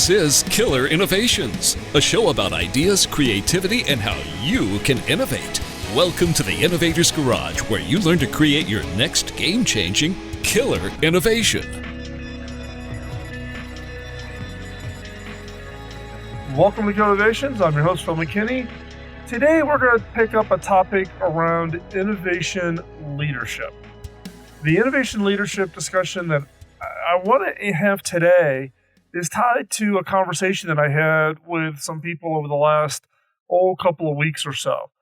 This is Killer Innovations, a show about ideas, creativity, and how you can innovate. Welcome to the Innovator's Garage, where you learn to create your next game-changing killer innovation. Welcome to Killer Innovations. I'm your host, Phil McKinney. Today, we're going to pick up a topic around innovation leadership. The innovation leadership discussion that I want to have today is tied to a conversation that I had with some people over the last couple of weeks or so.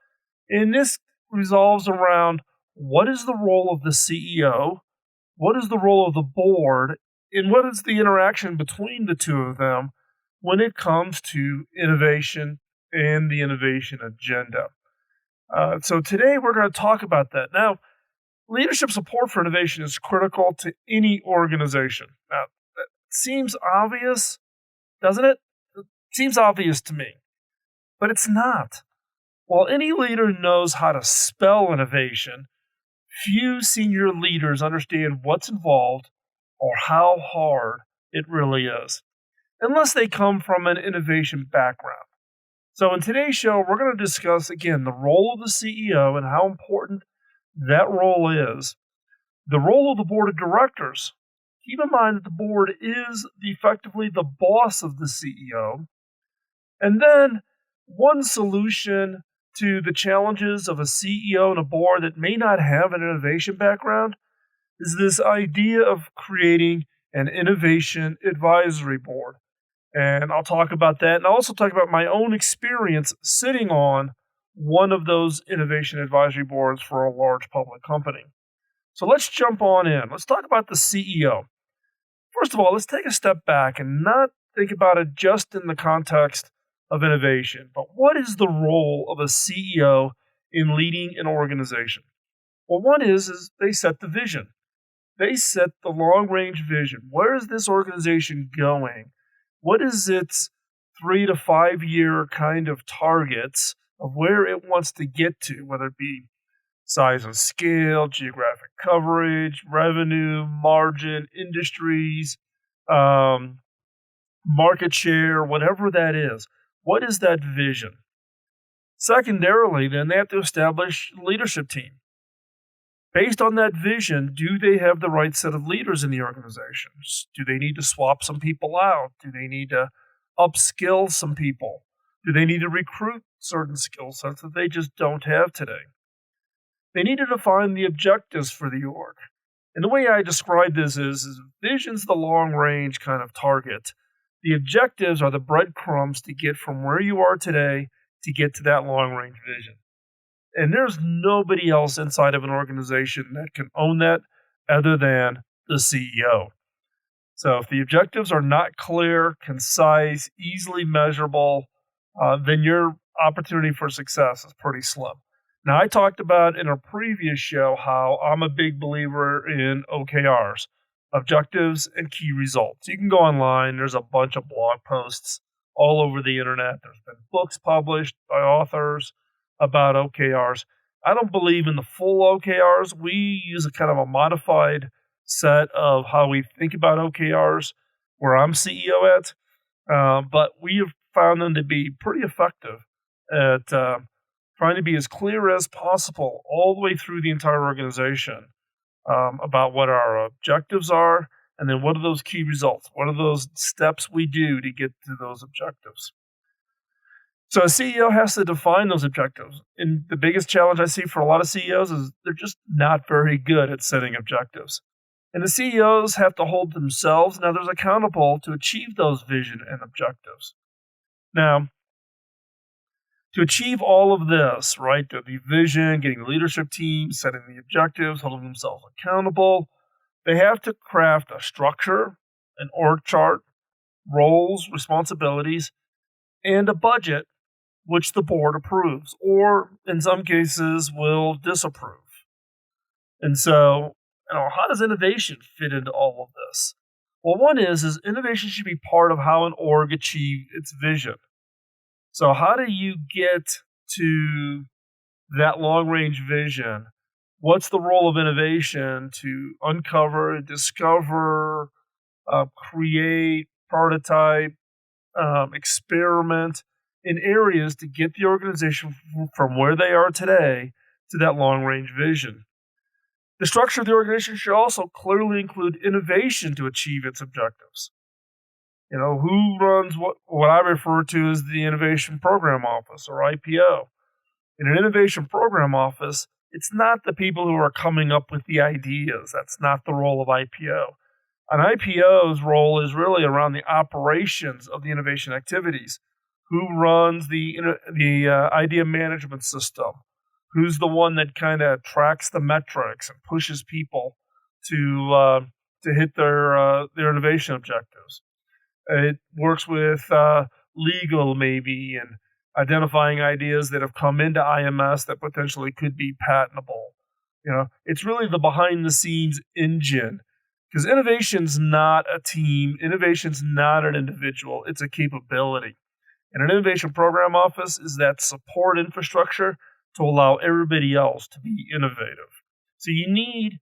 And this resolves around what is the role of the CEO, what is the role of the board, and what is the interaction between the two of them when it comes to innovation and the innovation agenda. So today we're going to talk about that. Now, leadership support for innovation is critical to any organization. Now, that seems obvious, doesn't it? It seems obvious to me, but it's not. While any leader knows how to spell innovation, few senior leaders understand what's involved or how hard it really is, unless they come from an innovation background. So in today's show, we're going to discuss, again, the role of the CEO and how important that role is, the role of the board of directors. Keep in mind that the board is effectively the boss of the CEO. And then one solution to the challenges of a CEO and a board that may not have an innovation background is this idea of creating an innovation advisory board. And I'll talk about that. And I'll also talk about my own experience sitting on one of those innovation advisory boards for a large public company. So let's jump on in. Let's talk about the CEO. First of all, let's take a step back and not think about it just in the context of innovation, but what is the role of a CEO in leading an organization? Well, one is they set the vision. They set the long-range vision. Where is this organization going? What is its 3 to 5 year kind of targets of where it wants to get to, whether it be size and scale, geographic coverage, revenue, margin, industries, market share, whatever that is. What is that vision? Secondarily, then they have to establish a leadership team. Based on that vision, do they have the right set of leaders in the organization? Do they need to swap some people out? Do they need to upskill some people? Do they need to recruit certain skill sets that they just don't have today? They need to define the objectives for the org. And the way I describe this is vision's the long-range kind of target. The objectives are the breadcrumbs to get from where you are today to get to that long-range vision. And there's nobody else inside of an organization that can own that other than the CEO. So if the objectives are not clear, concise, easily measurable, then your opportunity for success is pretty slim. Now, I talked about in a previous show how I'm a big believer in OKRs, objectives and key results. You can go online. There's a bunch of blog posts all over the internet. There's been books published by authors about OKRs. I don't believe in the full OKRs. We use a kind of a modified set of how we think about OKRs where I'm CEO at, but we have found them to be pretty effective at trying to be as clear as possible all the way through the entire organization about what our objectives are, and then what are those key results? What are those steps we do to get to those objectives? So a CEO has to define those objectives. And the biggest challenge I see for a lot of CEOs is they're just not very good at setting objectives. And the CEOs have to hold themselves and others accountable to achieve those vision and objectives. Now, to achieve all of this, right, the vision, getting the leadership team, setting the objectives, holding themselves accountable, they have to craft a structure, an org chart, roles, responsibilities, and a budget which the board approves, or in some cases will disapprove. And so, how does innovation fit into all of this? Well, one is innovation should be part of how an org achieves its vision. So how do you get to that long-range vision? What's the role of innovation to uncover, discover, create, prototype, experiment in areas to get the organization from where they are today to that long-range vision. The structure of the organization should also clearly include innovation to achieve its objectives. Who runs what I refer to as the Innovation Program Office, or IPO? In an Innovation Program Office, it's not the people who are coming up with the ideas. That's not the role of IPO. An IPO's role is really around the operations of the innovation activities. Who runs the idea management system? Who's the one that kind of tracks the metrics and pushes people to hit their innovation objectives? It works with legal, maybe, and identifying ideas that have come into IMS that potentially could be patentable. It's really the behind-the-scenes engine, because innovation's not a team. Innovation's not an individual. It's a capability. And an innovation program office is that support infrastructure to allow everybody else to be innovative. So you need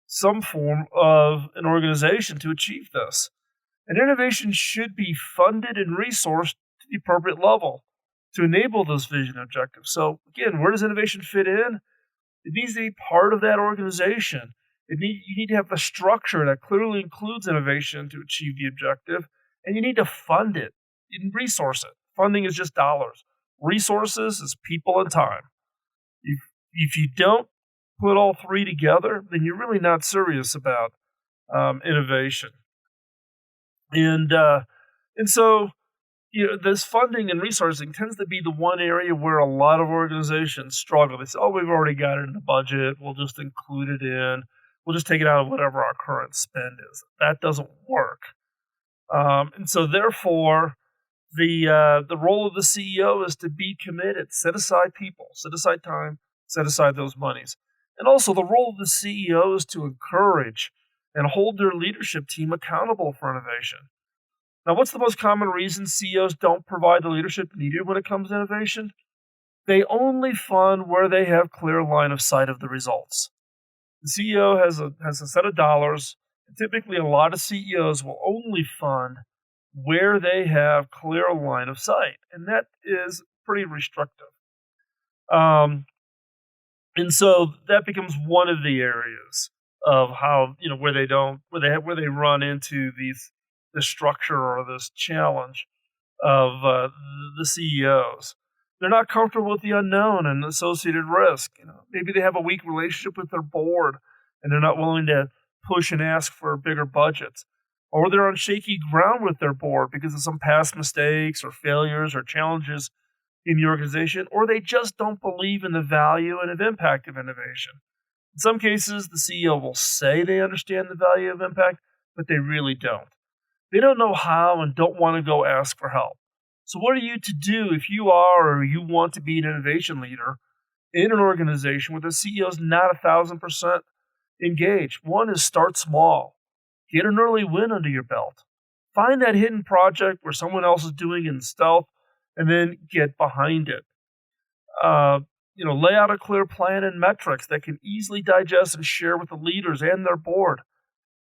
some form of an organization to achieve this. And innovation should be funded and resourced to the appropriate level to enable those vision objectives. So again, where does innovation fit in? It needs to be part of that organization. You need to have the structure that clearly includes innovation to achieve the objective, and you need to fund it and resource it. Funding is just dollars. Resources is people and time. If you don't put all three together, then you're really not serious about innovation. And so this funding and resourcing tends to be the one area where a lot of organizations struggle. They say, "Oh, we've already got it in the budget. We'll just include it in. We'll just take it out of whatever our current spend is." That doesn't work. And so therefore, the role of the CEO is to be committed, set aside people, set aside time, set aside those monies. And also the role of the CEO is to encourage and hold their leadership team accountable for innovation. Now, what's the most common reason CEOs don't provide the leadership needed when it comes to innovation? They only fund where they have clear line of sight of the results. The CEO has a set of dollars, and typically a lot of CEOs will only fund where they have clear line of sight, and that is pretty restrictive. And so that becomes one of the areas of how where they run into the structure or this challenge of the CEOs. They're not comfortable with the unknown and associated risk. Maybe they have a weak relationship with their board, and they're not willing to push and ask for bigger budgets. Or they're on shaky ground with their board because of some past mistakes or failures or challenges in the organization, or they just don't believe in the value and impact of innovation. In some cases, the CEO will say they understand the value of impact, but they really don't. They don't know how and don't want to go ask for help. So what are you to do if you are or you want to be an innovation leader in an organization where the CEO is not 1,000% engaged? One is start small. Get an early win under your belt. Find that hidden project where someone else is doing it in stealth, and then get behind it. Lay out a clear plan and metrics that can easily digest and share with the leaders and their board.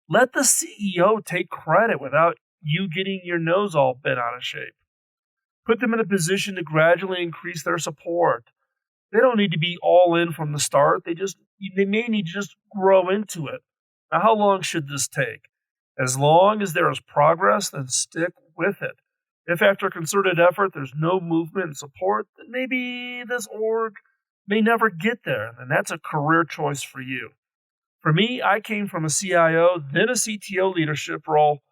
Let the CEO take credit without you getting your nose all bent out of shape. Put them in a position to gradually increase their support. They don't need to be all in from the start. They may need to just grow into it. Now, how long should this take? As long as there is progress, then stick with it. If after concerted effort there's no movement and support, then maybe this org may never get there, and that's a career choice for you. For me, I came from a CIO, then a CTO leadership role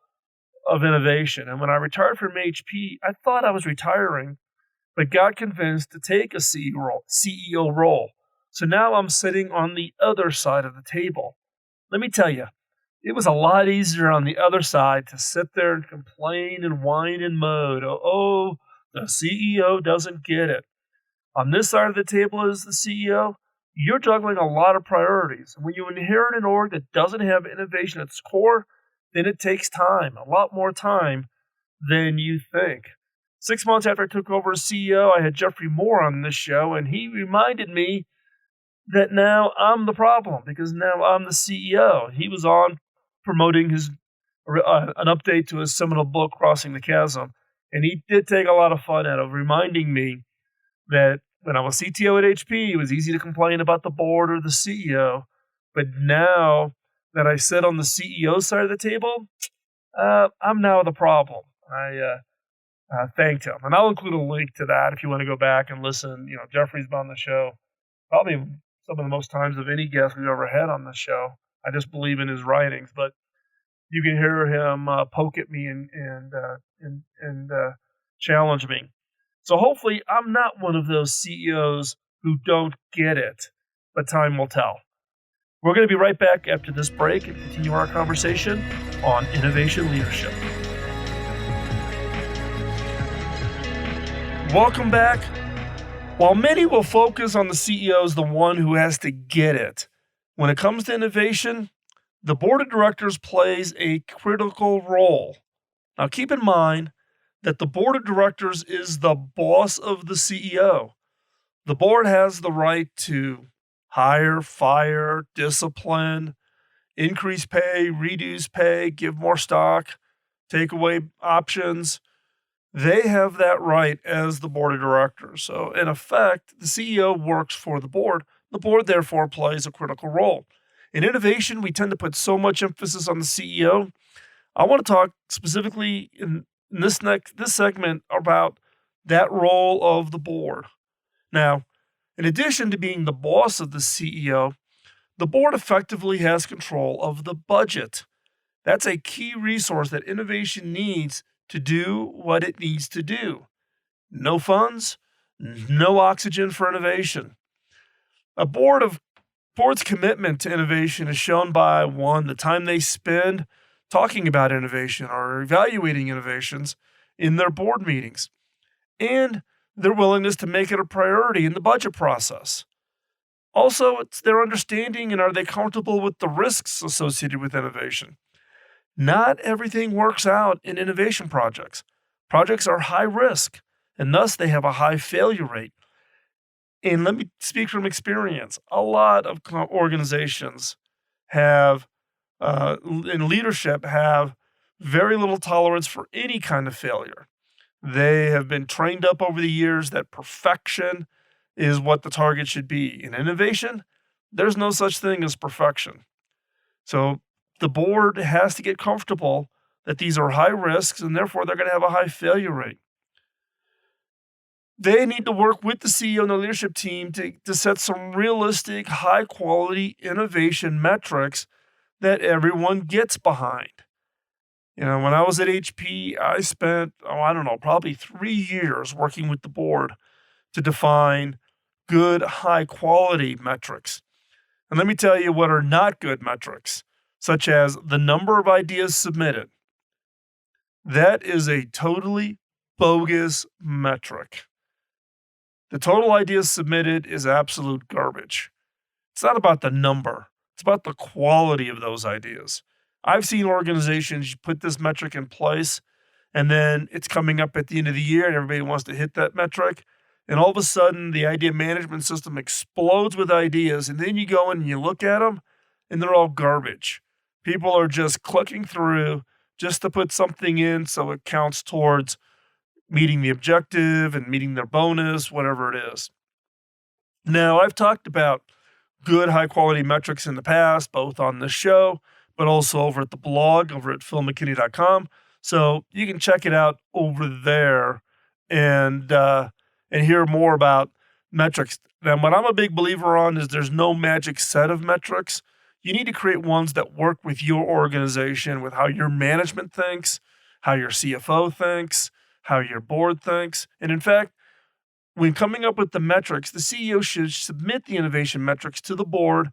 of innovation, and when I retired from HP, I thought I was retiring, but got convinced to take a CEO role. So now I'm sitting on the other side of the table. Let me tell you, it was a lot easier on the other side to sit there and complain and whine and moan. Oh, the CEO doesn't get it. On this side of the table as the CEO, you're juggling a lot of priorities. And when you inherit an org that doesn't have innovation at its core, then it takes time, a lot more time than you think. 6 months after I took over as CEO, I had Jeffrey Moore on this show, and he reminded me that now I'm the problem because now I'm the CEO. He was on promoting an update to his seminal book, Crossing the Chasm. And he did take a lot of fun out of reminding me that when I was CTO at HP, it was easy to complain about the board or the CEO. But now that I sit on the CEO side of the table, I'm now the problem. I thanked him. And I'll include a link to that if you want to go back and listen. Jeffrey's been on the show probably some of the most times of any guest we've ever had on the show. I just believe in his writings, but you can hear him poke at me and challenge me. So hopefully I'm not one of those CEOs who don't get it, but time will tell. We're going to be right back after this break and continue our conversation on innovation leadership. Welcome back. While many will focus on the CEO as the one who has to get it, when it comes to innovation, the board of directors plays a critical role. Now, keep in mind that the board of directors is the boss of the CEO. The board has the right to hire, fire, discipline, increase pay, reduce pay, give more stock, take away options. They have that right as the board of directors. So, in effect, the CEO works for the board. The board, therefore, plays a critical role. In innovation, we tend to put so much emphasis on the CEO. I want to talk specifically in this segment about that role of the board. Now, in addition to being the boss of the CEO, the board effectively has control of the budget. That's a key resource that innovation needs to do what it needs to do. No funds, no oxygen for innovation. A board's commitment to innovation is shown by, one, the time they spend talking about innovation or evaluating innovations in their board meetings, and their willingness to make it a priority in the budget process. Also, it's their understanding and are they comfortable with the risks associated with innovation. Not everything works out in innovation projects. Projects are high risk, and thus they have a high failure rate. And let me speak from experience. A lot of organizations have, in leadership, have very little tolerance for any kind of failure. They have been trained up over the years that perfection is what the target should be. In innovation, there's no such thing as perfection. So the board has to get comfortable that these are high risks and therefore they're going to have a high failure rate. They need to work with the CEO and the leadership team to set some realistic, high quality innovation metrics that everyone gets behind. When I was at HP, I spent, probably 3 years working with the board to define good, high quality metrics. And let me tell you what are not good metrics, such as the number of ideas submitted. That is a totally bogus metric. The total ideas submitted is absolute garbage. It's not about the number. It's about the quality of those ideas. I've seen organizations put this metric in place, and then it's coming up at the end of the year, and everybody wants to hit that metric. And all of a sudden, the idea management system explodes with ideas, and then you go in and you look at them, and they're all garbage. People are just clicking through just to put something in so it counts towards meeting the objective and meeting their bonus, whatever it is. Now, I've talked about good, high-quality metrics in the past, both on this show, but also over at the blog, over at philmckinney.com. So you can check it out over there and hear more about metrics. Now, what I'm a big believer on is there's no magic set of metrics. You need to create ones that work with your organization, with how your management thinks, how your CFO thinks, how your board thinks. And in fact, when coming up with the metrics, the CEO should submit the innovation metrics to the board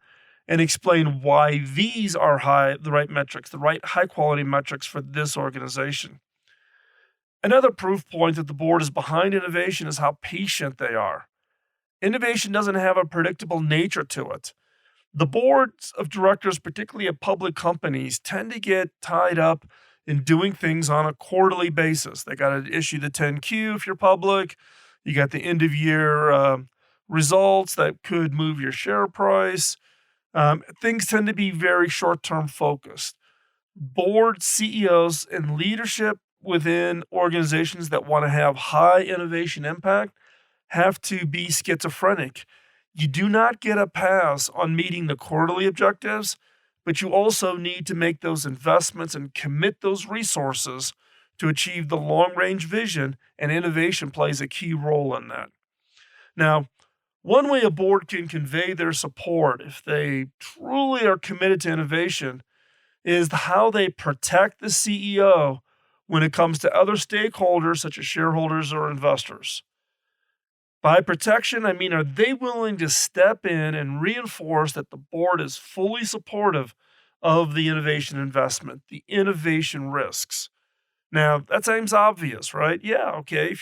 and explain why these are the right metrics, the right high-quality metrics for this organization. Another proof point that the board is behind innovation is how patient they are. Innovation doesn't have a predictable nature to it. The boards of directors, particularly at public companies, tend to get tied up in doing things on a quarterly basis. They got to issue the 10Q if you're public. You got the end of year results that could move your share price. Things tend to be very short-term focused. Board CEOs and leadership within organizations that want to have high innovation impact have to be schizophrenic. You do not get a pass on meeting the quarterly objectives, but you also need to make those investments and commit those resources to achieve the long range vision, and innovation plays a key role in that. Now, one way a board can convey their support if they truly are committed to innovation is how they protect the CEO when it comes to other stakeholders such as shareholders or investors. By protection, I mean, are they willing to step in and reinforce that the board is fully supportive of the innovation investment, the innovation risks? Now, that seems obvious, right? Yeah, okay.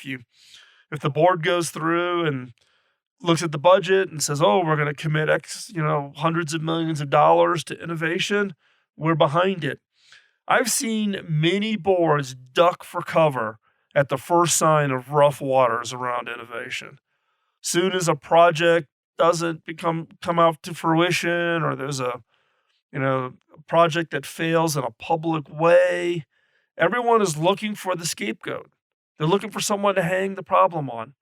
If the board goes through and looks at the budget and says, "Oh, we're going to commit X, hundreds of millions of dollars to innovation," we're behind it. I've seen many boards duck for cover at the first sign of rough waters around innovation. Soon as a project doesn't come out to fruition, or there's a project that fails in a public way, everyone is looking for the scapegoat. They're looking for someone to hang the problem on.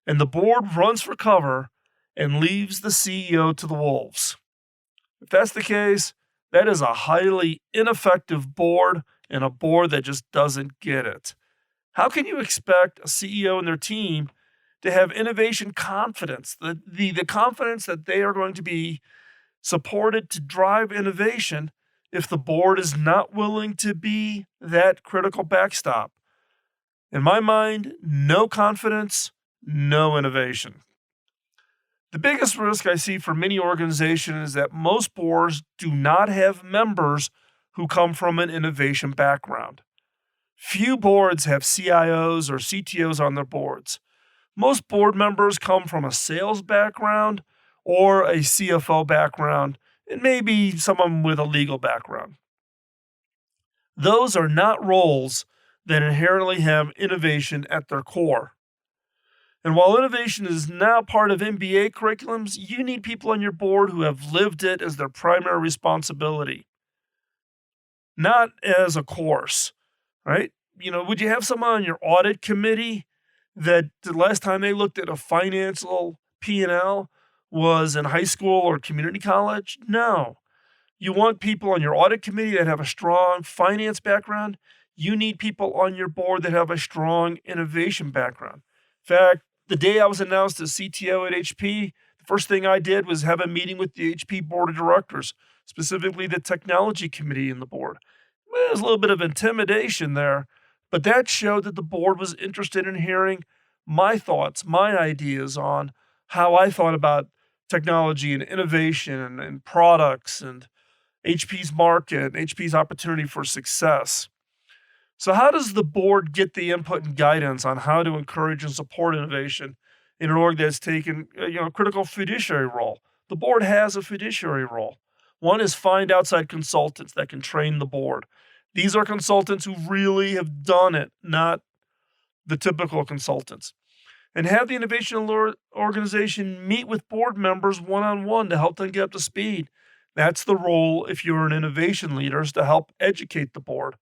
And the board runs for cover and leaves the CEO to the wolves. If that's the case, that is a highly ineffective board, and a board that just doesn't get it. How can you expect a CEO and their team to have innovation confidence, the confidence that they are going to be supported to drive innovation, if the board is not willing to be that critical backstop? In my mind, no confidence, no innovation. The biggest risk I see for many organizations is that most boards do not have members who come from an innovation background. Few boards have CIOs or CTOs on their boards. Most board members come from a sales background or a CFO background, and maybe someone with a legal background. Those are not roles that inherently have innovation at their core. And while innovation is now part of MBA curriculums, you need people on your board who have lived it as their primary responsibility, not as a course, right? Would you have someone on your audit committee that the last time they looked at a financial P&L was in high school or community college? No. You want people on your audit committee that have a strong finance background. You need people on your board that have a strong innovation background. In fact, the day I was announced as CTO at HP, the first thing I did was have a meeting with the HP board of directors, specifically the technology committee in the board. Well, there was a little bit of intimidation there, but that showed that the board was interested in hearing my thoughts, my ideas on how I thought about technology and innovation and products and HP's market, HP's opportunity for success. So how does the board get the input and guidance on how to encourage and support innovation in an org that's taken a critical fiduciary role? The board has a fiduciary role. One is find outside consultants that can train the board. These are consultants who really have done it, not the typical consultants. And have the innovation organization meet with board members one-on-one to help them get up to speed. That's the role, if you're an innovation leader, is to help educate the board.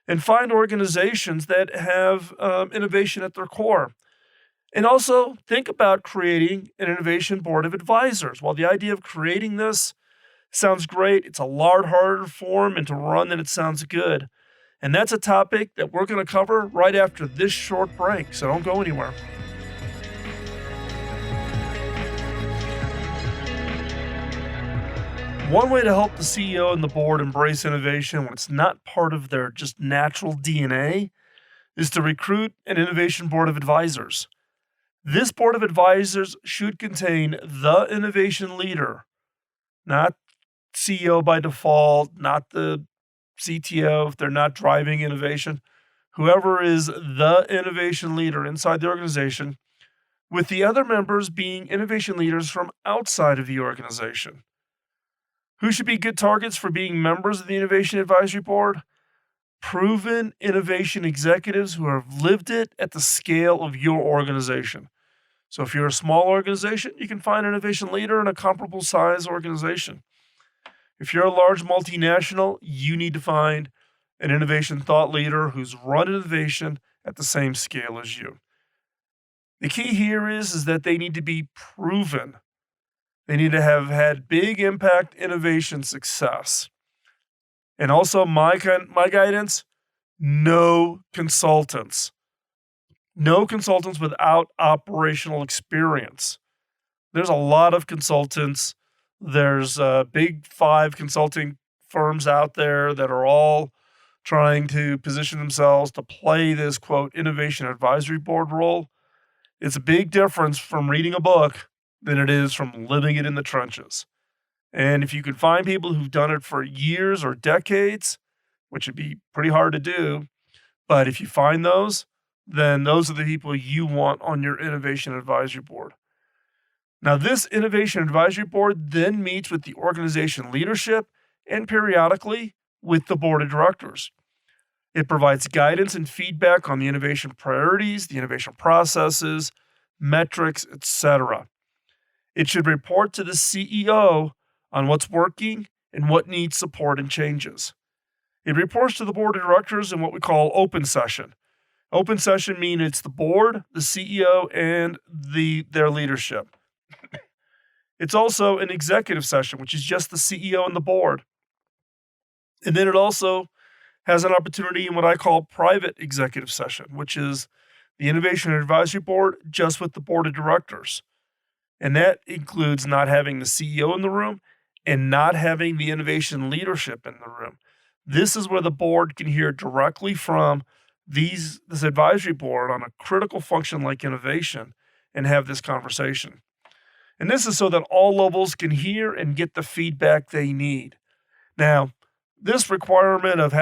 And find organizations that have innovation at their core. And also think about creating an innovation board of advisors. While the idea of creating this sounds great, it's a lot harder to form and to run than it sounds good. And that's a topic that we're going to cover right after this short break, so don't go anywhere. One way to help the CEO and the board embrace innovation when it's not part of their just natural DNA is to recruit an innovation board of advisors. This board of advisors should contain the innovation leader, not CEO by default, not the CTO if they're not driving innovation. Whoever is the innovation leader inside the organization, with the other members being innovation leaders from outside of the organization. Who should be good targets for being members of the Innovation Advisory Board? Proven innovation executives who have lived it at the scale of your organization. So if you're a small organization, you can find an innovation leader in a comparable size organization. If you're a large multinational, you need to find an innovation thought leader who's run innovation at the same scale as you. The key here is that they need to be proven. They need to have had big impact innovation success. And also my guidance, no consultants. No consultants without operational experience. There's a lot of consultants. There's big five consulting firms out there that are all trying to position themselves to play this quote innovation advisory board role. It's a big difference from reading a book than it is from living it in the trenches. And if you can find people who've done it for years or decades, which would be pretty hard to do, but if you find those, then those are the people you want on your innovation advisory board. Now, this innovation advisory board then meets with the organization leadership and periodically with the board of directors. It provides guidance and feedback on the innovation priorities, the innovation processes, metrics, etc. It should report to the CEO on what's working and what needs support and changes. It reports to the board of directors in what we call open session. Open session means it's the board, the CEO, and their leadership. It's also an executive session, which is just the CEO and the board. And then it also has an opportunity in what I call private executive session, which is the innovation advisory board just with the board of directors. And that includes not having the CEO in the room and not having the innovation leadership in the room. This is where the board can hear directly from this advisory board on a critical function like innovation and have this conversation. And this is so that all levels can hear and get the feedback they need. Now, this requirement of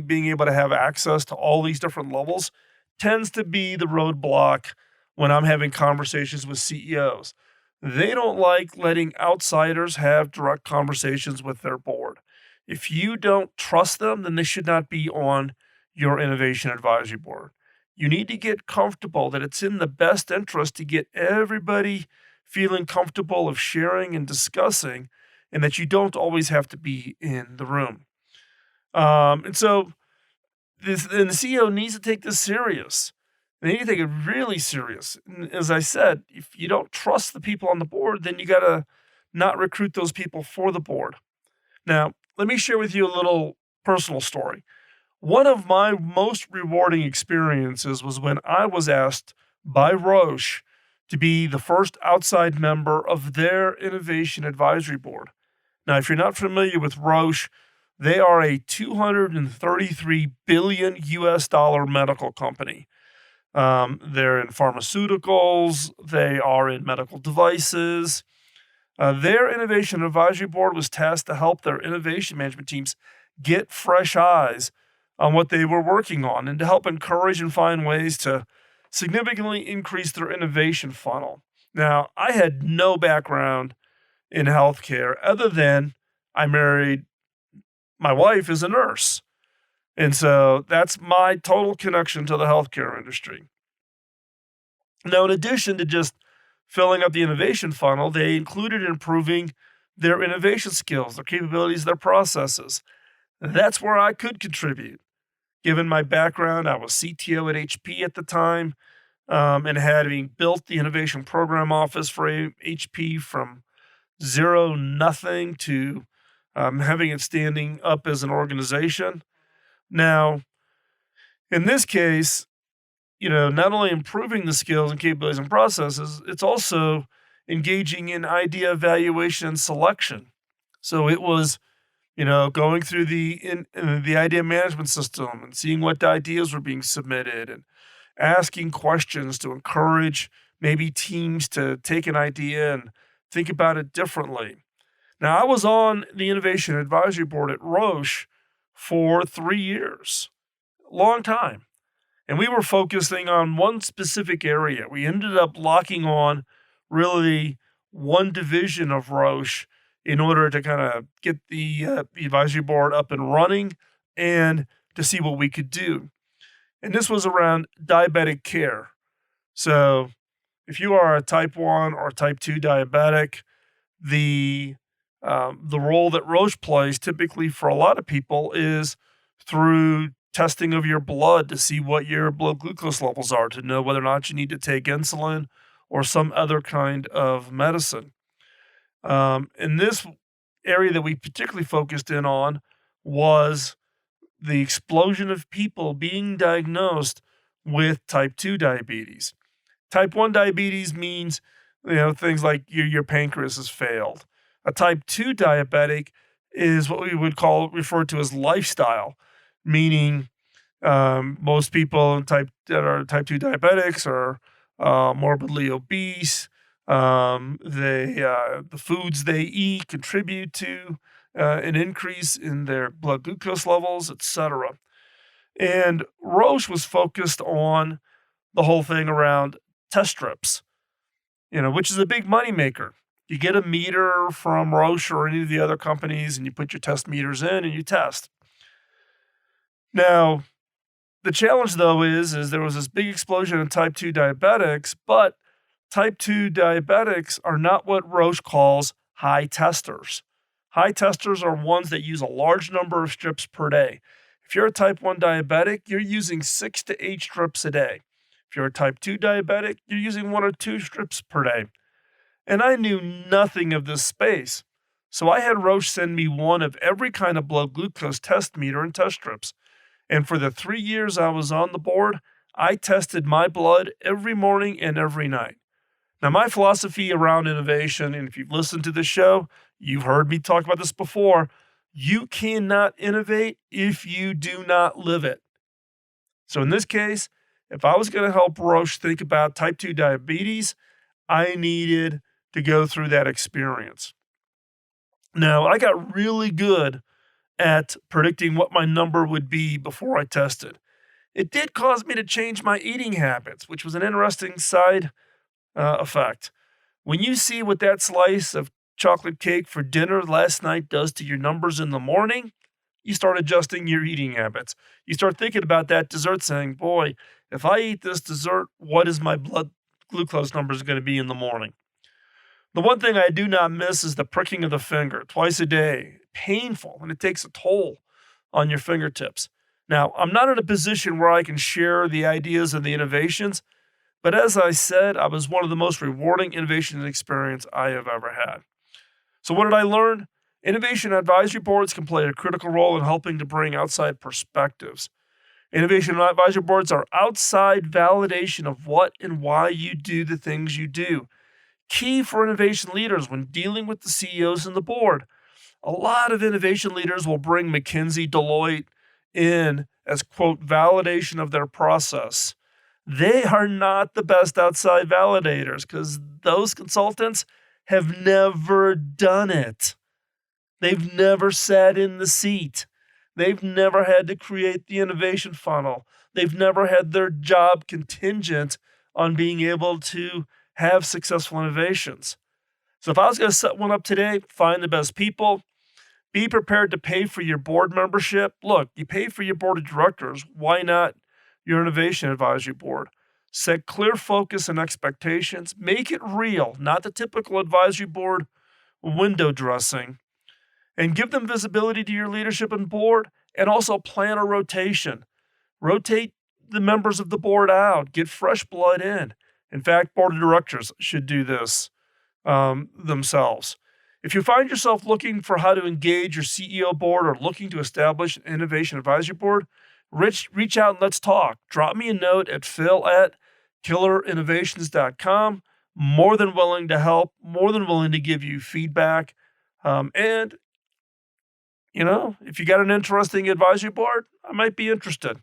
being able to have access to all these different levels tends to be the roadblock when I'm having conversations with CEOs. They don't like letting outsiders have direct conversations with their board. If you don't trust them, then they should not be on your innovation advisory board. You need to get comfortable that it's in the best interest to get everybody feeling comfortable of sharing and discussing, and that you don't always have to be in the room. And so the CEO needs to take this serious. They need to take it really serious. And as I said, if you don't trust the people on the board, then you got to not recruit those people for the board. Now, let me share with you a little personal story. One of my most rewarding experiences was when I was asked by Roche to be the first outside member of their innovation advisory board. Now, if you're not familiar with Roche, they are a $233 billion US medical company. They're in pharmaceuticals, they are in medical devices. Their innovation advisory board was tasked to help their innovation management teams get fresh eyes on what they were working on and to help encourage and find ways to significantly increase their innovation funnel. Now, I had no background in healthcare other than my wife is a nurse. And so that's my total connection to the healthcare industry. Now, in addition to just filling up the innovation funnel, they included improving their innovation skills, their capabilities, their processes. That's where I could contribute. Given my background, I was CTO at HP at the time, and having built the innovation program office for HP from zero, nothing to having it standing up as an organization. Now, in this case, not only improving the skills and capabilities and processes, it's also engaging in idea evaluation and selection. So it was, going through the idea management system and seeing what ideas were being submitted and asking questions to encourage maybe teams to take an idea and think about it differently. Now, I was on the innovation advisory board at Roche for 3 years, long time. And we were focusing on one specific area. We ended up locking on really one division of Roche in order to kind of get the advisory board up and running and to see what we could do. And this was around diabetic care. So if you are a type 1 or type 2 diabetic, the role that Roche plays typically for a lot of people is through testing of your blood to see what your blood glucose levels are, to know whether or not you need to take insulin or some other kind of medicine. In this area that we particularly focused in on was the explosion of people being diagnosed with type 2 diabetes. Type 1 diabetes means, things like your pancreas has failed. A type 2 diabetic is what we would refer to as lifestyle, meaning most people that are type 2 diabetics are morbidly obese. The foods they eat contribute to an increase in their blood glucose levels, etc. And Roche was focused on the whole thing around test strips, which is a big moneymaker. You get a meter from Roche or any of the other companies, and you put your test meters in and you test. Now, the challenge, though, is there was this big explosion in type 2 diabetics, but type 2 diabetics are not what Roche calls high testers. High testers are ones that use a large number of strips per day. If you're a type 1 diabetic, you're using 6 to 8 strips a day. If you're a type 2 diabetic, you're using 1 or 2 strips per day. And I knew nothing of this space. So I had Roche send me one of every kind of blood glucose test meter and test strips. And for the 3 years I was on the board, I tested my blood every morning and every night. Now, my philosophy around innovation, and if you've listened to this show, you've heard me talk about this before, you cannot innovate if you do not live it. So in this case, if I was going to help Roche think about type 2 diabetes, I needed to go through that experience. Now, I got really good at predicting what my number would be before I tested. It did cause me to change my eating habits, which was an interesting side effect. When you see what that slice of chocolate cake for dinner last night does to your numbers in the morning, you start adjusting your eating habits. You start thinking about that dessert saying, boy, if I eat this dessert, what is my blood glucose numbers going to be in the morning? The one thing I do not miss is the pricking of the finger twice a day. Painful, and it takes a toll on your fingertips. Now, I'm not in a position where I can share the ideas and the innovations, but as I said, I was one of the most rewarding innovation experience I have ever had. So what did I learn? Innovation advisory boards can play a critical role in helping to bring outside perspectives. Innovation advisory boards are outside validation of what and why you do the things you do. Key for innovation leaders when dealing with the CEOs and the board. A lot of innovation leaders will bring McKinsey, Deloitte in as, quote, validation of their process. They are not the best outside validators because those consultants have never done it. They've never sat in the seat. They've never had to create the innovation funnel. They've never had their job contingent on being able to have successful innovations. So if I was going to set one up today, find the best people, be prepared to pay for your board membership. Look, you pay for your board of directors. Why not your innovation advisory board? Set clear focus and expectations. Make it real, not the typical advisory board window dressing. And give them visibility to your leadership and board, and also plan a rotation. Rotate the members of the board out. Get fresh blood in. In fact, board of directors should do this themselves. If you find yourself looking for how to engage your CEO board or looking to establish an innovation advisory board, reach out and let's talk. Drop me a note at phil@killerinnovations.com. More than willing to help, more than willing to give you feedback. And if you got an interesting advisory board, I might be interested.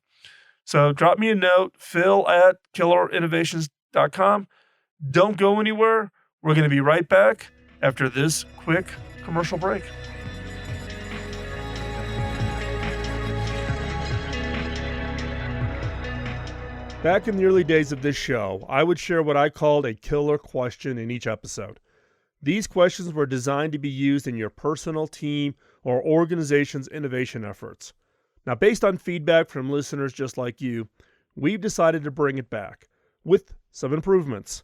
So drop me a note, phil@killerinnovations.com. Don't go anywhere. We're going to be right back after this quick commercial break. Back in the early days of this show, I would share what I called a killer question in each episode. These questions were designed to be used in your personal team or organization's innovation efforts. Now, based on feedback from listeners just like you, we've decided to bring it back with some improvements.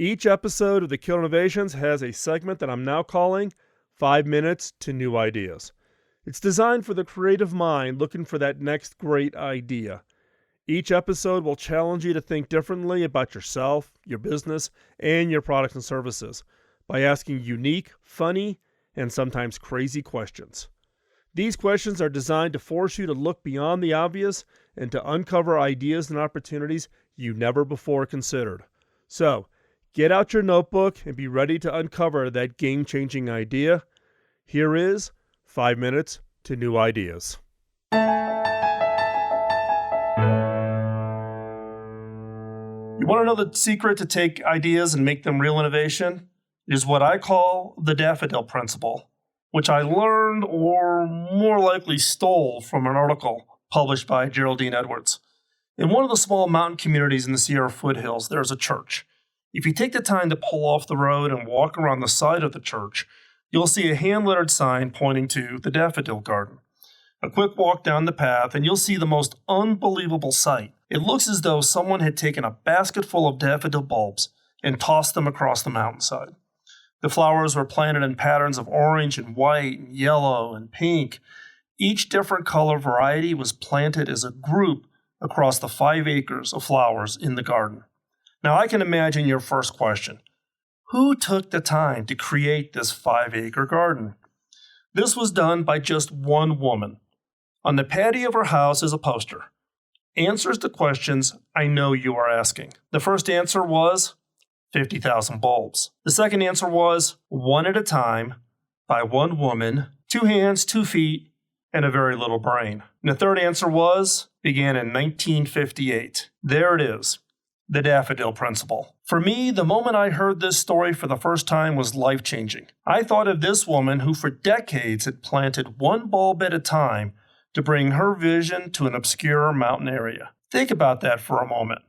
Each episode of the Killer Innovations has a segment that I'm now calling 5 Minutes to New Ideas. It's designed for the creative mind looking for that next great idea. Each episode will challenge you to think differently about yourself, your business, and your products and services by asking unique, funny, and sometimes crazy questions. These questions are designed to force you to look beyond the obvious and to uncover ideas and opportunities you never before considered. So, get out your notebook and be ready to uncover that game-changing idea. Here is 5 Minutes to New Ideas. You want to know the secret to take ideas and make them real innovation? It is what I call the daffodil principle, which I learned or more likely stole from an article published by Geraldine Edwards. In one of the small mountain communities in the Sierra foothills, there's a church. If you take the time to pull off the road and walk around the side of the church, you'll see a hand-lettered sign pointing to the daffodil garden. A quick walk down the path and you'll see the most unbelievable sight. It looks as though someone had taken a basket full of daffodil bulbs and tossed them across the mountainside. The flowers were planted in patterns of orange and white and yellow and pink. Each different color variety was planted as a group across the 5 acres of flowers in the garden. Now I can imagine your first question. Who took the time to create this 5-acre garden? This was done by just one woman. On the patio of her house is a poster. Answers to questions I know you are asking. The first answer was 50,000 bulbs. The second answer was one at a time, by one woman, 2 hands, 2 feet, and a very little brain. And the third answer began in 1958. There it is, the daffodil principle. For me, the moment I heard this story for the first time was life-changing. I thought of this woman who for decades had planted one bulb at a time to bring her vision to an obscure mountain area. Think about that for a moment.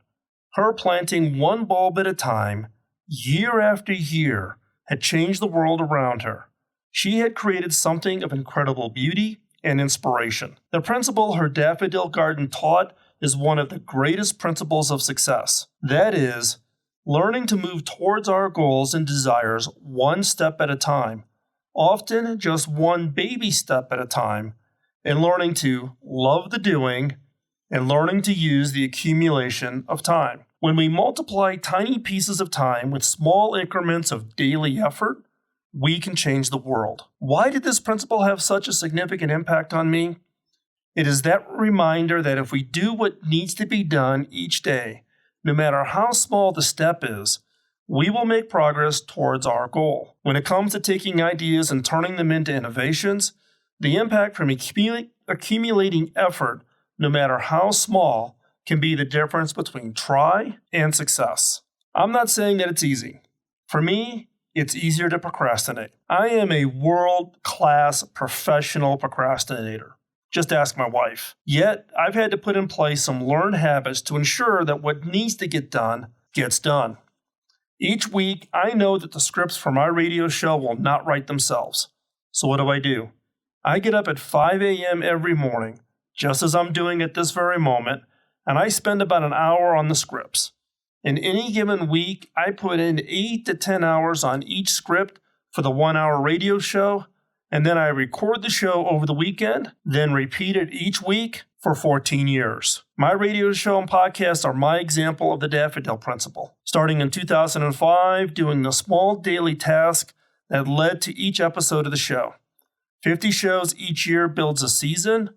Her planting one bulb at a time, year after year, had changed the world around her. She had created something of incredible beauty and inspiration. The principle her daffodil garden taught is one of the greatest principles of success. That is, learning to move towards our goals and desires one step at a time, often just one baby step at a time, and learning to love the doing and learning to use the accumulation of time. When we multiply tiny pieces of time with small increments of daily effort, we can change the world. Why did this principle have such a significant impact on me? It is that reminder that if we do what needs to be done each day, no matter how small the step is, we will make progress towards our goal. When it comes to taking ideas and turning them into innovations, the impact from accumulating effort, no matter how small, can be the difference between try and success. I'm not saying that it's easy. For me, it's easier to procrastinate. I am a world-class professional procrastinator. Just ask my wife. Yet, I've had to put in place some learned habits to ensure that what needs to get done gets done. Each week, I know that the scripts for my radio show will not write themselves. So what do? I get up at 5 a.m. every morning, just as I'm doing at this very moment, and I spend about an hour on the scripts. In any given week, I put in 8 to 10 hours on each script for the 1-hour radio show, and then I record the show over the weekend, then repeat it each week for 14 years. My radio show and podcast are my example of the daffodil principle. Starting in 2005, doing the small daily task that led to each episode of the show. 50 shows each year builds a season,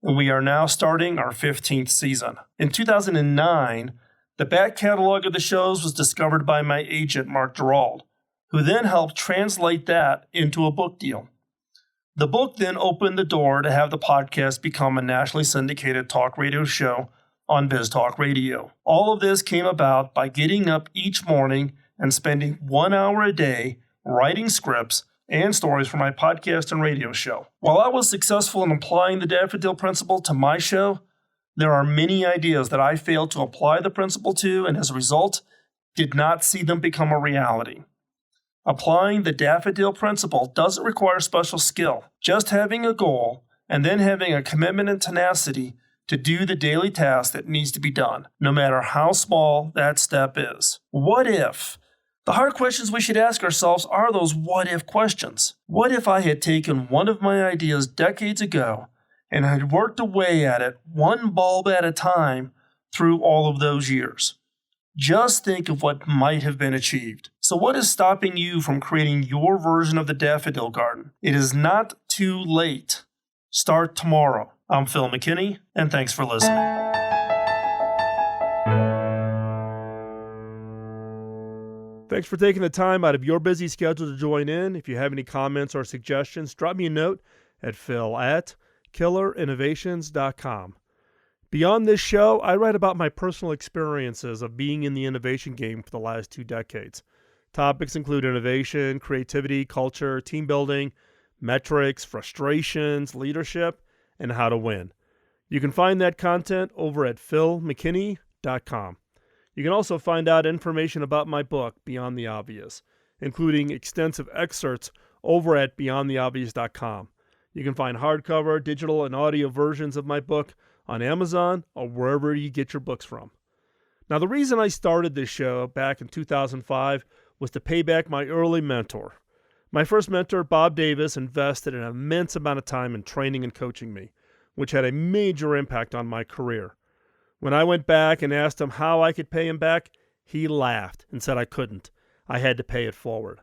and we are now starting our 15th season. In 2009, the back catalog of the shows was discovered by my agent, Mark Gerald, who then helped translate that into a book deal. The book then opened the door to have the podcast become a nationally syndicated talk radio show on Biz Talk Radio. All of this came about by getting up each morning and spending 1 hour a day writing scripts and stories for my podcast and radio show. While I was successful in applying the daffodil principle to my show, there are many ideas that I failed to apply the principle to, and as a result, did not see them become a reality. Applying the daffodil principle doesn't require special skill. Just having a goal and then having a commitment and tenacity to do the daily task that needs to be done, no matter how small that step is. What if The hard questions we should ask ourselves are those what-if questions. What if I had taken one of my ideas decades ago and had worked away at it one bulb at a time through all of those years? Just think of what might have been achieved. So what is stopping you from creating your version of the daffodil garden? It is not too late. Start tomorrow. I'm Phil McKinney, and thanks for listening. Thanks for taking the time out of your busy schedule to join in. If you have any comments or suggestions, drop me a note at phil@killerinnovations.com. Beyond this show, I write about my personal experiences of being in the innovation game for the last 2 decades. Topics include innovation, creativity, culture, team building, metrics, frustrations, leadership, and how to win. You can find that content over at philmckinney.com. You can also find out information about my book, Beyond the Obvious, including extensive excerpts over at beyondtheobvious.com. You can find hardcover, digital, and audio versions of my book on Amazon or wherever you get your books from. Now, the reason I started this show back in 2005 was to pay back my early mentor. My first mentor, Bob Davis, invested an immense amount of time in training and coaching me, which had a major impact on my career. When I went back and asked him how I could pay him back, he laughed and said I couldn't. I had to pay it forward.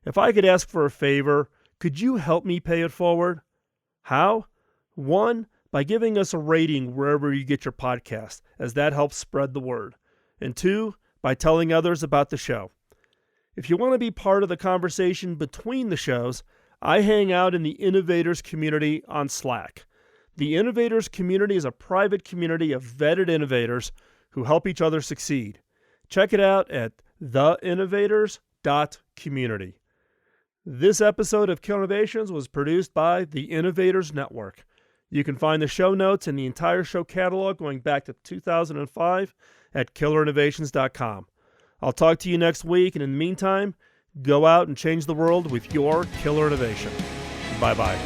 If I could ask for a favor, could you help me pay it forward? How? 1, by giving us a rating wherever you get your podcast, as that helps spread the word. And 2, by telling others about the show. If you want to be part of the conversation between the shows, I hang out in the Innovators community on Slack. The Innovators community is a private community of vetted innovators who help each other succeed. Check it out at theinnovators.community. This episode of Kill Innovations was produced by the Innovators Network. You can find the show notes and the entire show catalog going back to 2005 at killerinnovations.com. I'll talk to you next week, and in the meantime, go out and change the world with your killer innovation. Bye-bye.